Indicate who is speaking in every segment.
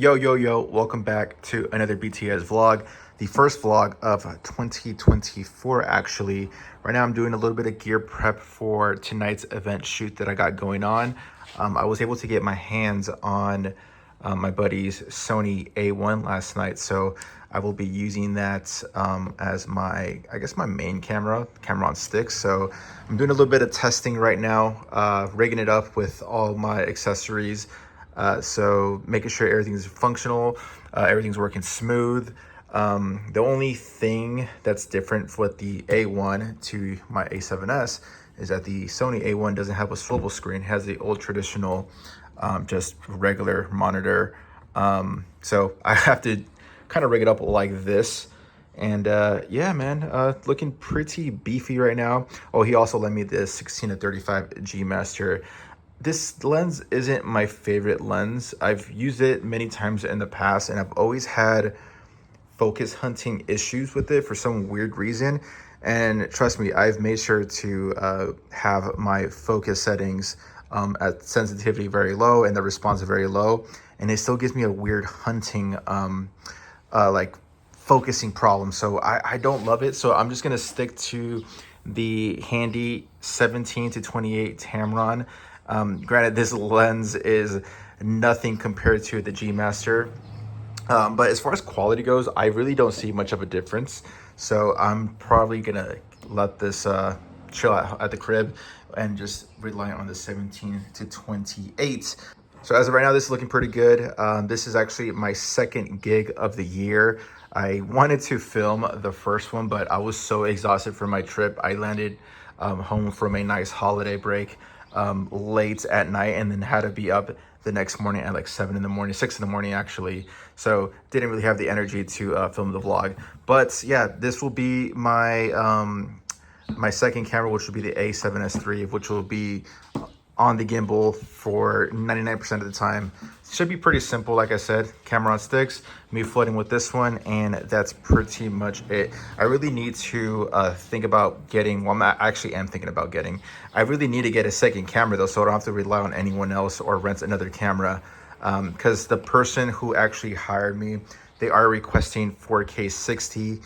Speaker 1: Yo, welcome back to another BTS vlog, the first vlog of 2024 actually. Right now I'm doing a little bit of gear prep for tonight's event shoot that I got going on. I was able to get my hands on my buddy's Sony A1 last night, so I will be using that as my main camera on sticks. So I'm doing a little bit of testing right now, rigging it up with all my accessories. So making sure everything's functional, everything's working smooth. The only thing that's different with the A1 to my A7S is that the Sony A1 doesn't have a swivel screen, it has the old traditional, just regular monitor. So I have to kind of rig it up like this. And yeah, man, looking pretty beefy right now. Oh, he also lent me this 16-35 G Master. This lens isn't my favorite lens. I've used it many times in the past and I've always had focus hunting issues with it for some weird reason. And trust me, I've made sure to have my focus settings at sensitivity very low and the response very low. And it still gives me a weird hunting, like focusing problem. So I don't love it. So I'm just gonna stick to the handy 17-28 Tamron. Granted, this lens is nothing compared to the G Master, but as far as quality goes, I really don't see much of a difference. So I'm probably gonna let this chill out at the crib and just rely on the 17-28. So as of right now, this is looking pretty good. This is actually my second gig of the year. I wanted to film the first one, but I was so exhausted from my trip. I landed home from a nice holiday break late at night and then had to be up the next morning at like 7 in the morning, 6 in the morning actually. So didn't really have the energy to film the vlog. But yeah, this will be my my second camera, which will be the A7S III, which will be on the gimbal for 99% of the time. Should be pretty simple, like I said, camera on sticks, me floating with this one, and that's pretty much it. I really need to think about getting, well, I actually am thinking about getting, I really need to get a second camera though, so I don't have to rely on anyone else or rent another camera, because the person who actually hired me, they are requesting 4K 60.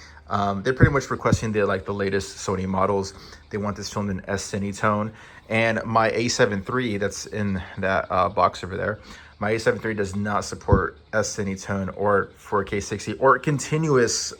Speaker 1: They're pretty much requesting the latest Sony models. They want this filmed in S-Cinetone. And my A7 III that's in that box over there, my A7 III does not support S-Cinetone or 4K 60 or continuous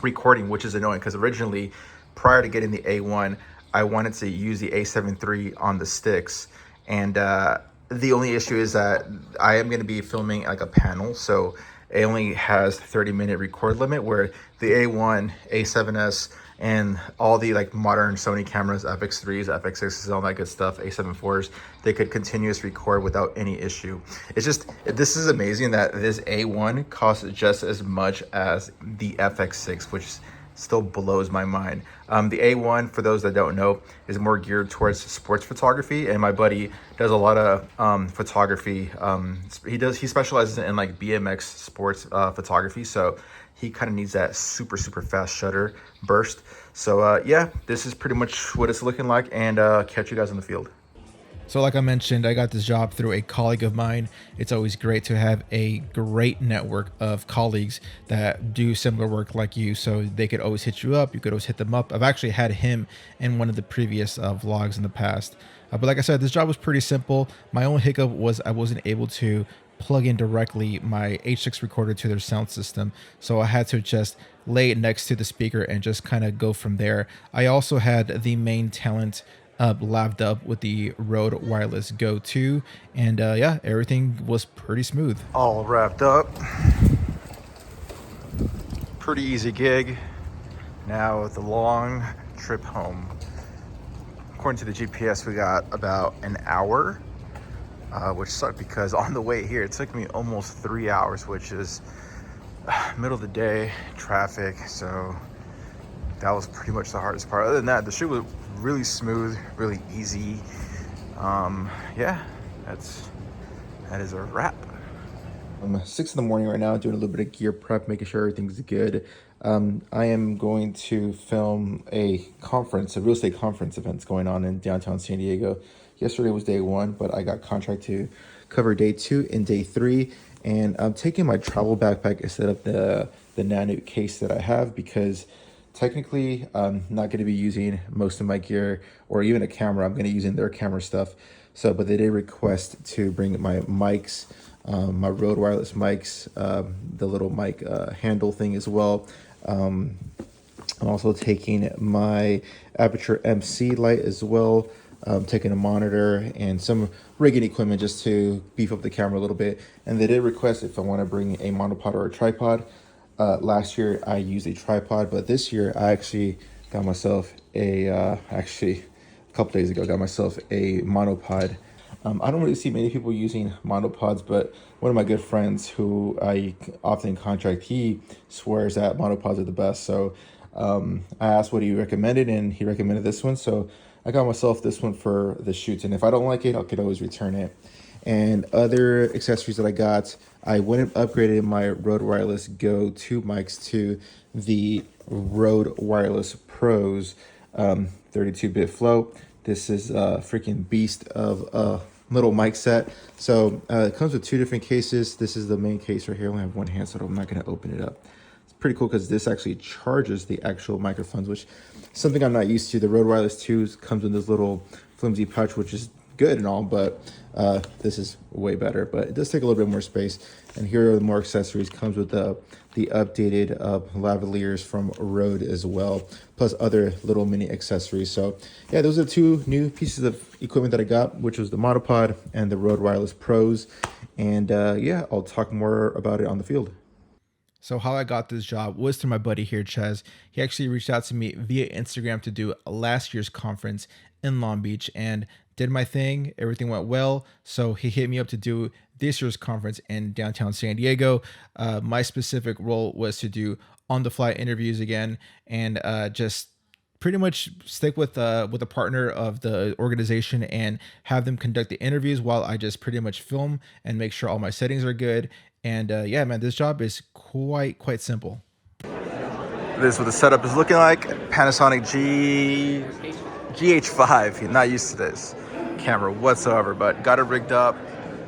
Speaker 1: recording, which is annoying because originally, prior to getting the A1, I wanted to use the A7 III on the sticks. And the only issue is that I am going to be filming like a panel, so it only has 30-minute record limit, where the A1, A7S, and all the like modern Sony cameras, FX3s, FX6s, all that good stuff, A7 IVs, they could continuous record without any issue. It's just, this is amazing that this A1 costs just as much as the FX6, which still blows my mind. The A1, for those that don't know, is more geared towards sports photography, and my buddy does a lot of photography. He specializes in like BMX sports photography, so he kind of needs that super fast shutter burst. So yeah, this is pretty much what it's looking like, and catch you guys on the field.
Speaker 2: So like I mentioned, I got this job through a colleague of mine. It's always great to have a great network of colleagues that do similar work like you, so they could always hit you up. You could always hit them up. I've actually had him in one of the previous vlogs in the past. But like I said, this job was pretty simple. My only hiccup was I wasn't able to plug in directly my H6 recorder to their sound system, so I had to just lay it next to the speaker and just kind of go from there. I also had the main talent laved up with the Rode Wireless Go 2, and yeah, everything was pretty smooth.
Speaker 1: All wrapped up. Pretty easy gig. Now the long trip home. According to the GPS, we got about an hour, which sucked because on the way here, it took me almost 3 hours, which is middle of the day, traffic. So that was pretty much the hardest part. Other than that, the shoot was really smooth, really easy. Yeah, that is a wrap. I'm 6 in the morning right now, doing a little bit of gear prep, making sure everything's good. I am going to film a conference, a real estate conference event going on in downtown San Diego. Yesterday was day one, but I got contract to cover day 2 and day 3. And I'm taking my travel backpack instead of the Nano case that I have, because technically I'm not going to be using most of my gear or even a camera. I'm going to be using their camera stuff. So, but they did request to bring my mics, my Rode wireless mics, the little mic handle thing as well. I'm also taking my Aperture MC light as well. Taking a monitor and some rigging equipment just to beef up the camera a little bit. And they did request if I want to bring a monopod or a tripod. Last year I used a tripod, but this year I actually got myself a, actually a couple days ago, got myself a monopod. I don't really see many people using monopods, but one of my good friends who I often contract, he swears that monopods are the best. So I asked what he recommended, and he recommended this one. So I got myself this one for the shoots, and if I don't like it, I could always return it. And other accessories that I got, I went and upgraded my Rode Wireless Go 2 mics to the Rode Wireless Pros 32-bit flow. This is a freaking beast of a little mic set. So it comes with two different cases. This is the main case right here. I only have one hand, so I'm not going to open it up. It's pretty cool because this actually charges the actual microphones, which is something I'm not used to. The Rode Wireless 2 comes with this little flimsy pouch, which is good and all, but this is way better. But it does take a little bit more space. And here are the more accessories. Comes with the updated lavaliers from Rode as well, plus other little mini accessories. So yeah, those are two new pieces of equipment that I got, which was the monopod and the Rode Wireless Pros. And yeah, I'll talk more about it on the field.
Speaker 2: So how I got this job was through my buddy here, Ches. He actually reached out to me via Instagram to do last year's conference in Long Beach, and did my thing. Everything went well. So he hit me up to do this year's conference in downtown San Diego. My specific role was to do on-the-fly interviews again, and just pretty much stick with a partner of the organization and have them conduct the interviews while I just pretty much film and make sure all my settings are good. And yeah, man, this job is quite simple.
Speaker 1: This is what the setup is looking like. Panasonic GH5. You're not used to this camera whatsoever, but got it rigged up,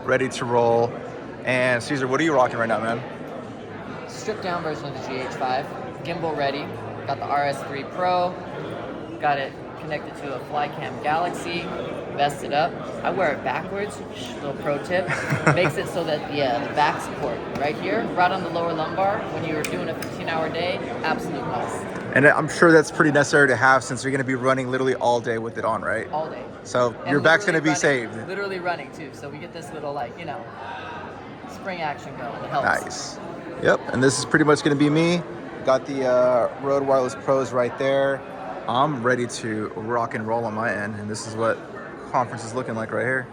Speaker 1: ready to roll. And Caesar, what are you rocking right now, man?
Speaker 3: Stripped down version of the GH5, gimbal ready. Got the RS3 Pro, got it connected to a Flycam Galaxy, vested up. I wear it backwards, little pro tip. Makes it so that the back support right here, right on the lower lumbar, when you're doing a 15-hour day, absolute must.
Speaker 1: And I'm sure that's pretty necessary to have since you're going to be running literally all day with it on, right?
Speaker 3: All day.
Speaker 1: So
Speaker 3: And
Speaker 1: your back's going to be
Speaker 3: running,
Speaker 1: saved.
Speaker 3: Literally running too, so we get this little spring action going. It helps.
Speaker 1: Nice. Yep, and this is pretty much going to be me. Got the Rode Wireless Pros right there. I'm ready to rock and roll on my end, and this is what conference is looking like right here.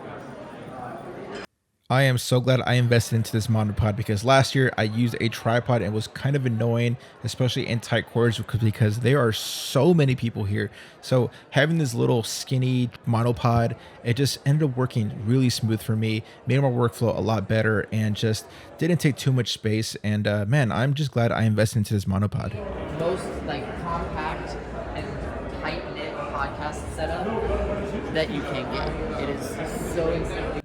Speaker 2: I am so glad I invested into this monopod, because last year I used a tripod and it was kind of annoying, especially in tight quarters, because there are so many people here. So having this little skinny monopod, it just ended up working really smooth for me, made my workflow a lot better, and just didn't take too much space. And man, I'm just glad I invested into this monopod.
Speaker 3: Most compact and tight-knit podcast setup that you can get. It is so insanely.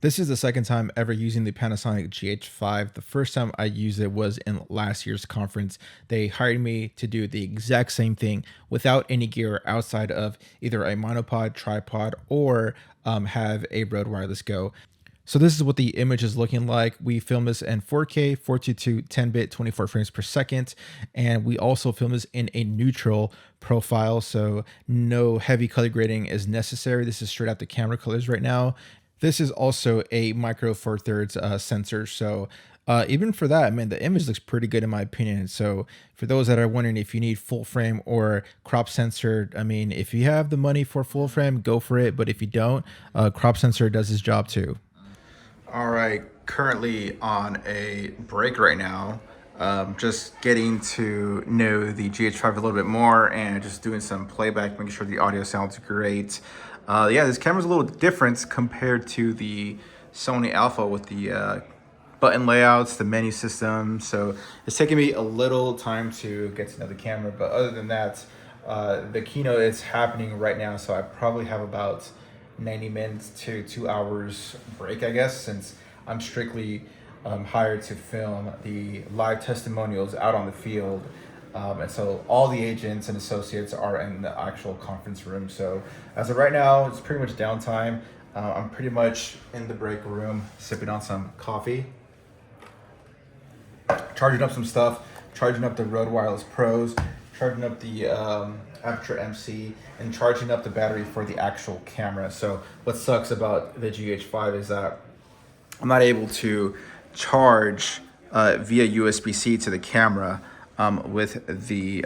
Speaker 2: This is the second time ever using the Panasonic GH5. The first time I used it was in last year's conference. They hired me to do the exact same thing without any gear outside of either a monopod, tripod, or have a Rode Wireless Go. So this is what the image is looking like. We film this in 4K, 422, 10-bit, 24 frames per second. And we also film this in a neutral profile, so no heavy color grading is necessary. This is straight out the camera colors right now. This is also a micro four thirds sensor. So even for that, man, the image looks pretty good in my opinion. So for those that are wondering if you need full frame or crop sensor, I mean, if you have the money for full frame, go for it. But if you don't, crop sensor does its job too.
Speaker 1: All right, currently on a break right now. Just getting to know the GH5 a little bit more and just doing some playback, making sure the audio sounds great. Yeah, this camera's a little different compared to the Sony Alpha with the button layouts, the menu system. So it's taking me a little time to get to know the camera. But other than that, the keynote is happening right now. So I probably have about 90 minutes to 2 hours break, I guess, since I'm strictly
Speaker 2: hired to film the live testimonials out on the field. And so all the agents and associates are in the actual conference room. So as of right now, it's pretty much downtime. I'm pretty much in the break room, sipping on some coffee, charging up some stuff, charging up the Rode Wireless Pros, charging up the Aperture MC, and charging up the battery for the actual camera. So what sucks about the GH5 is that I'm not able to charge via USB-C to the camera with the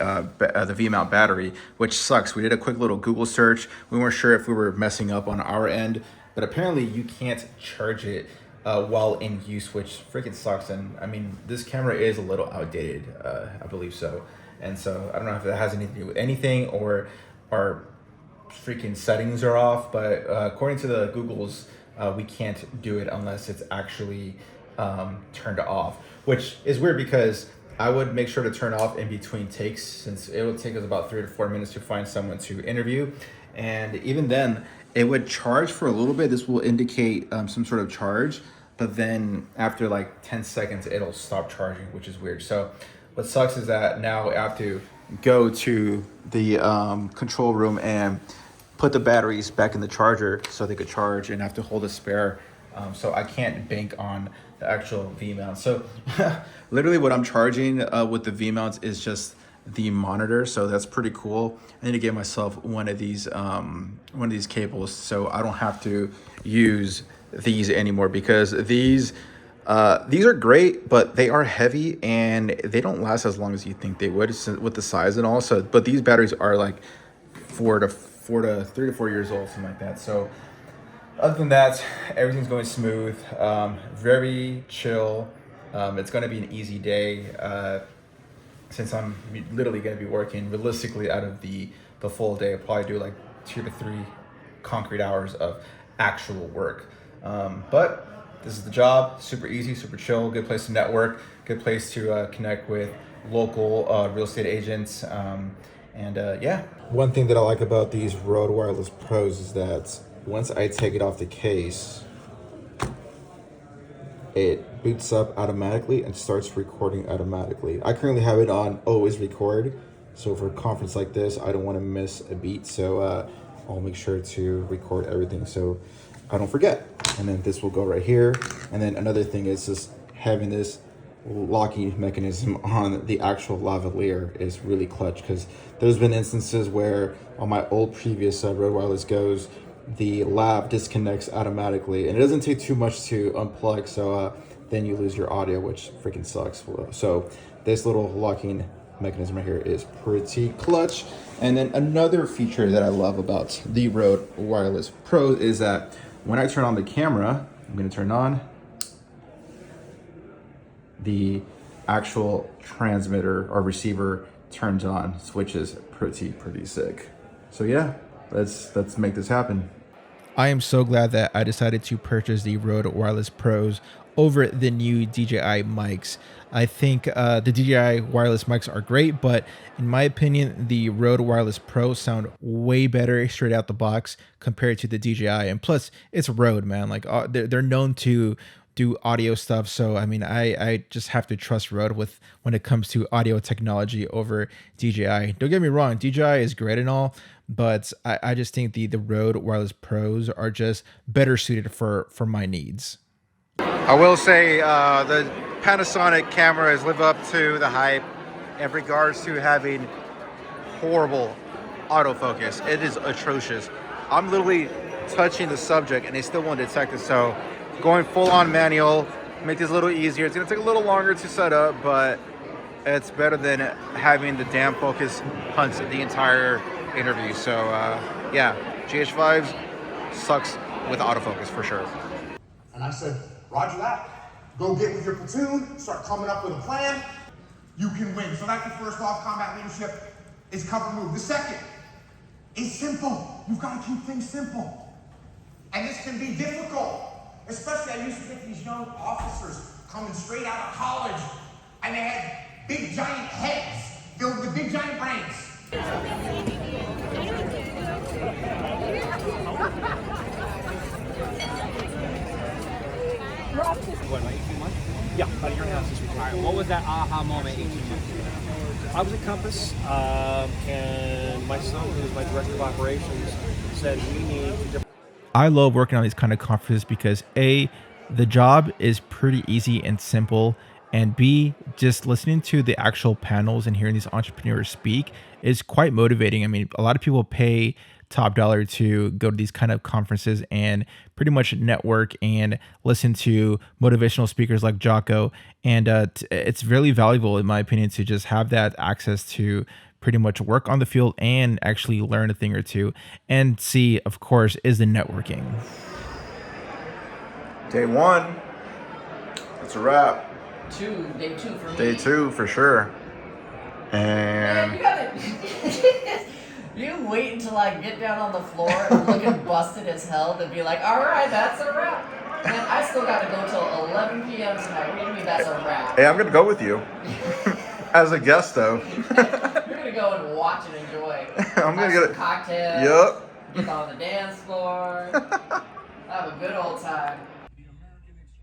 Speaker 2: V-mount battery, which sucks. We did a quick little Google search. We weren't sure if we were messing up on our end, but apparently you can't charge it while in use, which freaking sucks. And I mean, this camera is a little outdated, I believe so. And so I don't know if that has anything to do with anything or our freaking settings are off, but according to the Googles, we can't do it unless it's actually turned off, which is weird because I would make sure to turn off in between takes, since it would take us about 3 to 4 minutes to find someone to interview. And even then, it would charge for a little bit. This will indicate some sort of charge, but then after like 10 seconds, it'll stop charging, which is weird. So what sucks is that now I have to go to the control room and put the batteries back in the charger so they could charge, and have to hold a spare. So I can't bank on the actual V-mount. So literally what I'm charging with the V-mounts is just the monitor. So that's pretty cool. I need to get myself one of these cables so I don't have to use these anymore, because these are great, but they are heavy and they don't last as long as you think they would with the size and all. So, but these batteries are like 3 to 4 years old, something like that. So other than that, everything's going smooth, very chill. It's going to be an easy day since I'm literally going to be working realistically out of the full day. I'll probably do like 2 to 3 concrete hours of actual work. But this is the job. Super easy, super chill, good place to network, good place to connect with local real estate agents. Yeah. One thing that I like about these Rode Wireless Pros is that once I take it off the case, it boots up automatically and starts recording automatically. I currently have it on always record. So for a conference like this, I don't want to miss a beat. So I'll make sure to record everything so I don't forget. And then this will go right here. And then another thing is just having this locking mechanism on the actual lavalier is really clutch, because there's been instances where on my old previous Rode Wireless Go's, the lav disconnects automatically and it doesn't take too much to unplug, so then you lose your audio, which freaking sucks. So this little locking mechanism right here is pretty clutch. And then another feature that I love about the Rode Wireless Pro is that when I turn on the camera, I'm going to turn on the actual transmitter or receiver turns on, which is pretty sick. So yeah, let's make this happen. I am so glad that I decided to purchase the Rode Wireless Pros over the new DJI mics. I think the DJI wireless mics are great, but in my opinion, the Rode Wireless Pro sound way better straight out the box compared to the DJI. And plus, it's Rode, man. Like they're known to do audio stuff, so I mean, I just have to trust Rode when it comes to audio technology over DJI. Don't get me wrong, DJI is great and all, but I just think the Rode Wireless Pros are just better suited for my needs.
Speaker 1: I will say the Panasonic cameras live up to the hype in regards to having horrible autofocus. It is atrocious. I'm literally touching the subject and they still won't detect it. So going full on manual, make this a little easier. It's gonna take a little longer to set up, but it's better than having the damn focus hunt the entire interview. So yeah, GH5s sucks with autofocus for sure.
Speaker 4: And I said, roger that. Go get with your platoon, start coming up with a plan. You can win. So that's the first off. Combat leadership is cover move. The second is simple. You've got to keep things simple. And this can be difficult. Especially, I used to get these young officers coming straight out of college, and they had big giant heads filled with big giant brains.
Speaker 5: What, about 18 months? Yeah, about a year and a half since retired. What was that aha moment 18 months ago? I was at Compass, and my son, who's my director of operations, said we need to.
Speaker 2: I love working on these kind of conferences because A, the job is pretty easy and simple, and B, just listening to the actual panels and hearing these entrepreneurs speak is quite motivating. I mean, a lot of people pay top dollar to go to these kind of conferences and pretty much network and listen to motivational speakers like Jocko. And it's really valuable, in my opinion, to just have that access to pretty much work on the field and actually learn a thing or two. And C, of course, is the networking.
Speaker 1: Day one. That's a wrap.
Speaker 3: Day two for me.
Speaker 1: Day two for sure.
Speaker 3: Man,
Speaker 1: And
Speaker 3: you gotta. You wait until I get down on the floor and looking busted as hell to be like, all right, that's a wrap. Man, I still gotta go till 11 p.m. tonight. What do you mean that's a wrap?
Speaker 1: hey, I'm gonna go with you. As a guest though.
Speaker 3: You're gonna go and watch and enjoy.
Speaker 1: I'm gonna
Speaker 3: Have
Speaker 1: get
Speaker 3: some
Speaker 1: it.
Speaker 3: cocktails.
Speaker 1: Yup.
Speaker 3: Get on the dance floor. Have a good old time.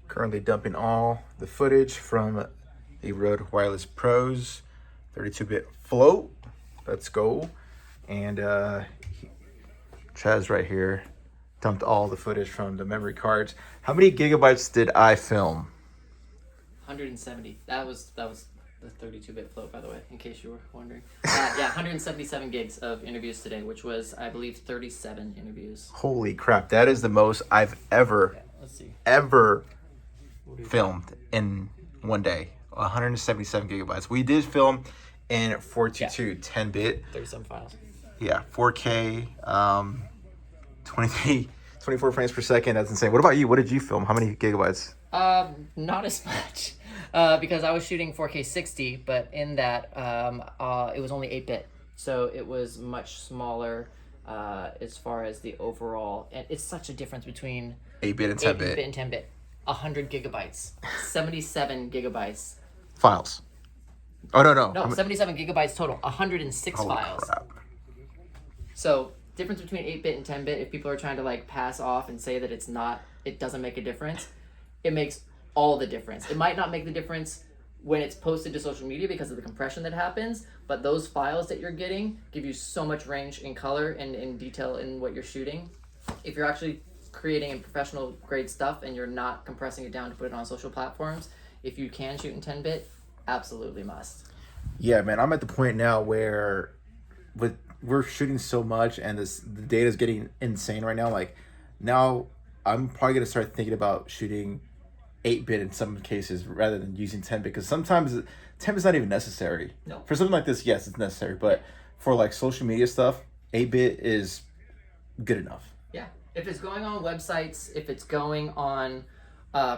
Speaker 1: Currently dumping all the footage from the Rode Wireless Pros 32-bit float. Let's go. And Chaz right here dumped all the footage from the memory cards. How many gigabytes did I film?
Speaker 3: 170. That was the 32-bit float, by the way, in case you were wondering. Yeah, 177 gigs of interviews today, which was, I believe, 37 interviews.
Speaker 1: Holy crap, that is the most I've ever filmed in one day. 177 gigabytes. We did film in 422 10-bit.
Speaker 3: 37 files.
Speaker 1: Yeah, 4K, 24 frames per second. That's insane. What about you? What did you film? How many gigabytes?
Speaker 3: Not as much, because I was shooting 4K 60, but in that, it was only 8-bit, so it was much smaller as far as the overall. And it's such a difference between
Speaker 1: 8-bit and 10-bit.
Speaker 3: 8-bit and 10-bit. 100 gigabytes, 77 gigabytes.
Speaker 1: Files. Oh, no.
Speaker 3: No, 77 gigabytes total, 106
Speaker 1: Holy
Speaker 3: files.
Speaker 1: crap.
Speaker 3: So difference between 8-bit and 10-bit, if people are trying to like pass off and say that it doesn't make a difference, it makes all the difference. It might not make the difference when it's posted to social media because of the compression that happens, but those files that you're getting give you so much range in color and in detail in what you're shooting. If you're actually creating professional grade stuff and you're not compressing it down to put it on social platforms, if you can shoot in 10-bit, absolutely must.
Speaker 1: Yeah, man, I'm at the point now where we're shooting so much and the data is getting insane right now. Like, now I'm probably going to start thinking about shooting 8-bit in some cases rather than using 10-bit, because sometimes 10-bit is not even necessary.
Speaker 3: No.
Speaker 1: For something like this, yes, it's necessary, but for like social media stuff, 8-bit is good enough.
Speaker 3: Yeah. If it's going on websites, if it's going on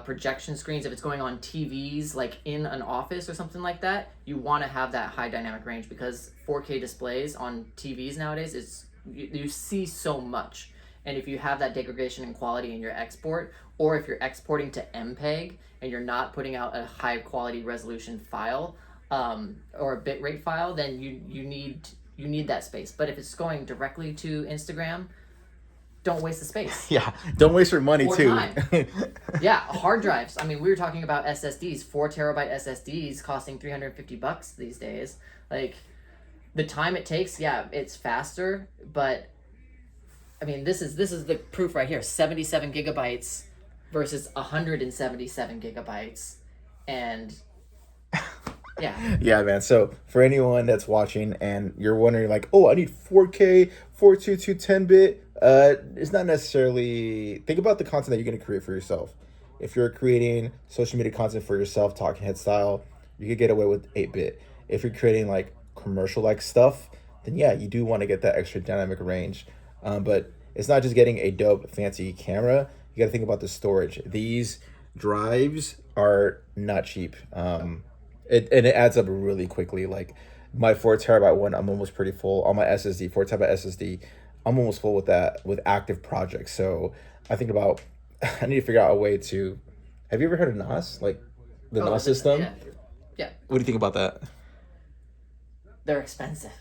Speaker 3: projection screens, if it's going on TVs, like in an office or something like that, you want to have that high dynamic range, because 4K displays on TVs nowadays is you see so much. And if you have that degradation in quality in your export, or if you're exporting to MPEG and you're not putting out a high quality resolution file or a bitrate file, then you need that space. But if it's going directly to Instagram, don't waste the space.
Speaker 1: Yeah, don't waste your money
Speaker 3: Or
Speaker 1: too.
Speaker 3: time. Yeah, hard drives. I mean, we were talking about SSDs, 4 terabyte SSDs costing $350 these days. Like, the time it takes, yeah, it's faster, but I mean, this is the proof right here. 77 gigabytes versus 177 gigabytes, and yeah.
Speaker 1: Yeah, man. So for anyone that's watching and you're wondering like, oh, I need 4K, 422 10-bit, it's not necessarily. Think about the content that you're going to create for yourself. If you're creating social media content for yourself, talking head style, you could get away with 8-bit. If you're creating like commercial like stuff, then yeah, you do want to get that extra dynamic range. But it's not just getting a dope fancy camera. You got to think about the storage. These drives are not cheap. It adds up really quickly. Like my 4 terabyte one, I'm almost pretty full. On my SSD, 4 terabyte SSD, I'm almost full with that, with active projects. So I think about, I need to figure out a way to. Have you ever heard of NAS? Like the NAS system?
Speaker 3: Yeah.
Speaker 1: What do you think about that?
Speaker 3: They're expensive.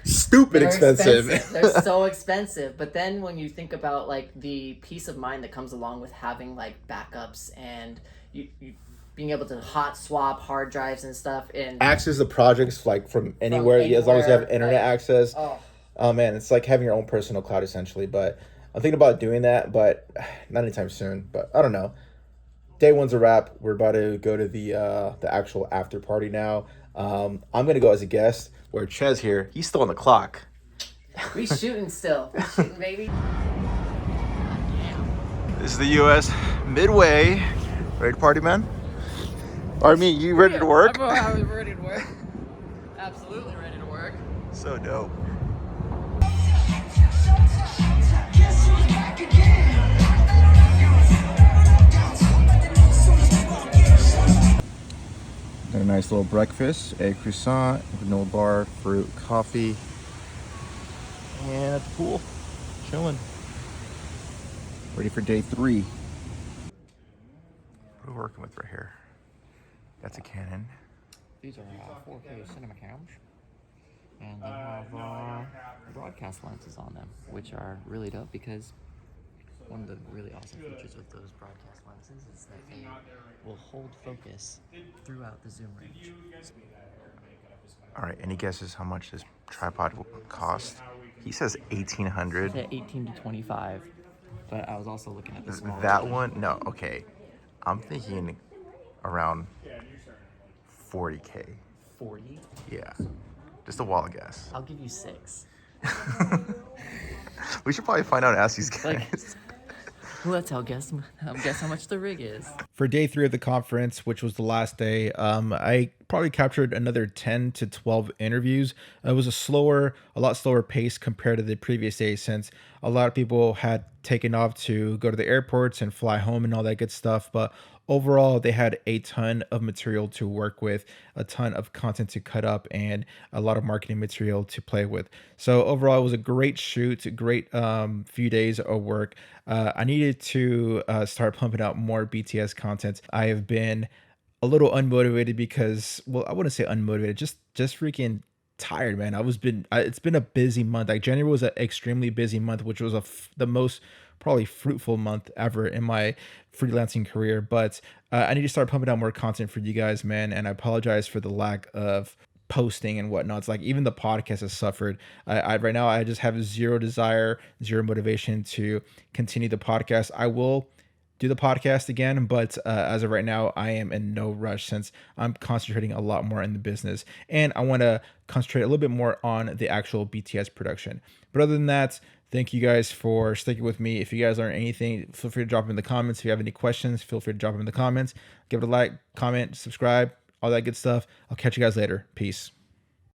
Speaker 1: Stupid expensive.
Speaker 3: They're so expensive. But then when you think about like the peace of mind that comes along with having like backups and you being able to hot swap hard drives and stuff, and
Speaker 1: Access the projects like from anywhere, as long as you have
Speaker 3: anywhere,
Speaker 1: internet
Speaker 3: like,
Speaker 1: access.
Speaker 3: oh,
Speaker 1: Oh man, it's like having your own personal cloud essentially. But I'm thinking about doing that, but not anytime soon. But I don't know. Day one's a wrap. We're about to go to the actual after party now. I'm gonna go as a guest. Where Ches here, he's still on the clock.
Speaker 3: we shooting still, we shooting, baby.
Speaker 1: This is the U.S. Midway. Ready to party, man? Or me, you ready to work?
Speaker 3: I was ready to work. Absolutely ready to work.
Speaker 1: So dope. Got a nice little breakfast, egg croissant, granola bar, fruit, coffee, and at the pool, chilling. Ready for day 3. What are we working with right here? That's a Canon.
Speaker 3: These are 4K cinema cams, and they have broadcast lenses on them, which are really dope because one of the really awesome features of those broadcast lenses is that they will hold focus throughout the zoom range.
Speaker 1: All right, any guesses how much this tripod will cost? He says 1,800.
Speaker 3: At 18 to 25, but I was also looking at the small.
Speaker 1: That one? No, okay. I'm thinking around 40K.
Speaker 3: 40.
Speaker 1: Yeah, just a wild guess.
Speaker 3: I'll give you 6.
Speaker 1: We should probably find out and ask these guys.
Speaker 3: Like, let's guess how much the rig is.
Speaker 2: For day 3 of the conference, which was the last day, I probably captured another 10 to 12 interviews. It was a lot slower pace compared to the previous day, since a lot of people had taken off to go to the airports and fly home and all that good stuff. But overall, they had a ton of material to work with, a ton of content to cut up, and a lot of marketing material to play with. So overall, it was a great shoot, great few days of work. I needed to start pumping out more BTS content. I have been a little unmotivated because, well, I wouldn't say unmotivated, just freaking tired, man. It's been a busy month. Like January was an extremely busy month, which was the most probably fruitful month ever in my freelancing career. But I need to start pumping out more content for you guys, man. And I apologize for the lack of posting and whatnot. It's like even the podcast has suffered. I right now I just have zero desire, zero motivation to continue the podcast. I will do the podcast again, but as of right now, I am in no rush since I'm concentrating a lot more in the business, and I want to concentrate a little bit more on the actual BTS production. But other than that, thank you guys for sticking with me. If you guys learned anything, feel free to drop them in the comments. If you have any questions, feel free to drop them in the comments. Give it a like, comment, subscribe, all that good stuff. I'll catch you guys later. Peace.